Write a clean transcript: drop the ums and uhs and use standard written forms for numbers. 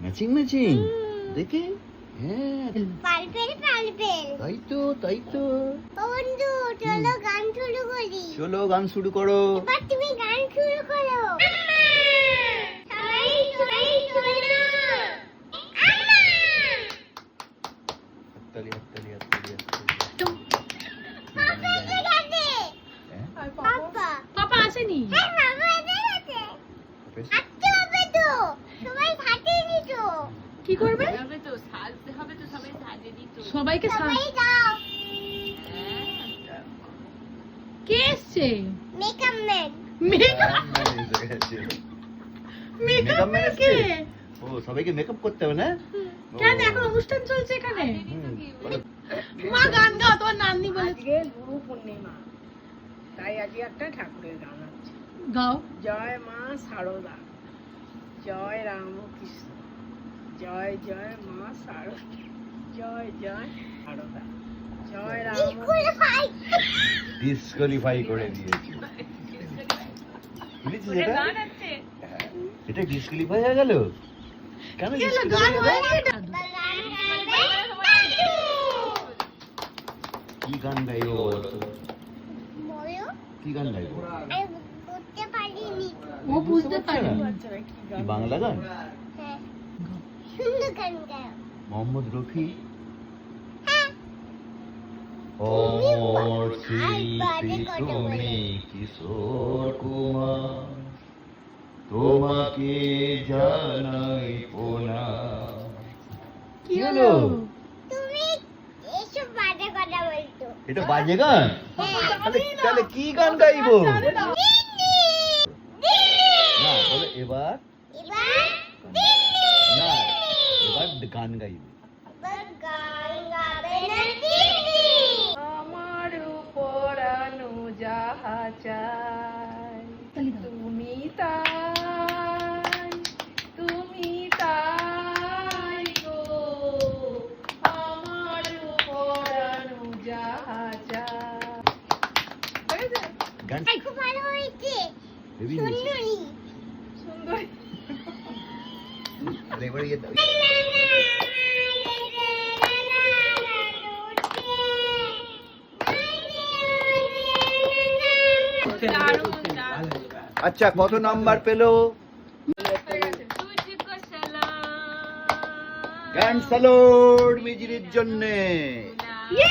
Matching matching দেখে হ্যাঁ তাই তো বন্ধু চলো গান শুরু করি। চলো গান শুরু করো। এবার তুমি গান শুরু করো। সবাই সবাই শোনো। হাততালি হাততালি হাততালি পাপা এসে গেছে। পাপা পাপা আসেনি। হ্যাঁ পাপা এসে গেছে। আচ্ছা হবে তো সবাই সাজিয়ে নিছো। কি করবে? হবে তো সাজতে হবে তো, সবাই সাজিয়ে দিত। সবাইকে সবাই দাও। কে এসছে? Makeup man. মেকআপ ম্যান কে? ও সবাইকে মেকআপ করতে হবে না? কেন এখন অনুষ্ঠান চলছে এখানে? বলো। মা গান গাও, তোমার নাতনি বলে। আজকে গুরু পূর্ণিমা, তাই আজকে একটা ঠাকুরের গান আছে। গাও। জয় মা শারদা, জয় রামকৃষ্ণ, জয় জয় মা শারদা, জয় জয় শারদা, জয় রাম। ডিসকোয়ালিফাই করে দিয়েছি। বুঝেছিস এটা? এটা ডিসকোয়ালিফাই হয়ে গেল কেন? গান হয়ে গেছে। কি গান গাইবো বলো কি গান গাইবো? আমি বুঝতে পারিনি। ও বুঝতে পারে। বাচ্চারা কি কি গান বাংলা গান? হ্যাঁ সুন্দর গান গাও। মোহাম্মদ রফি। হ্যাঁ অমর শিল্পী তুমি কিশোর কুমার, তোমাকে জানাই প্রণাম। কি হলো? তুমি এসব বাজে কথা বলছো। এটা বাজে গান? হ্যাঁ তাহলে কি গান গাইবো? দিল্লি না বলে এবার এবার না এবার গান গাইবে। এবার গান গাবে না দিল্লি। আমার পরানো যাহা চাই, তুমি তাই, তুমি তাই গো, আমার পরানো যাহা চাই। হয়েছে? গান খুব ভালো হয়েছে। হেভি হয়েছে। সুন্দরী সুন্দর। আর এবার ইয়ে দাও। দারুণ দারুণ। আচ্ছা কত নাম্বার পেলো? গ্র্যান্ড স্যালুট মিজিরির জন্য। ইয়ে!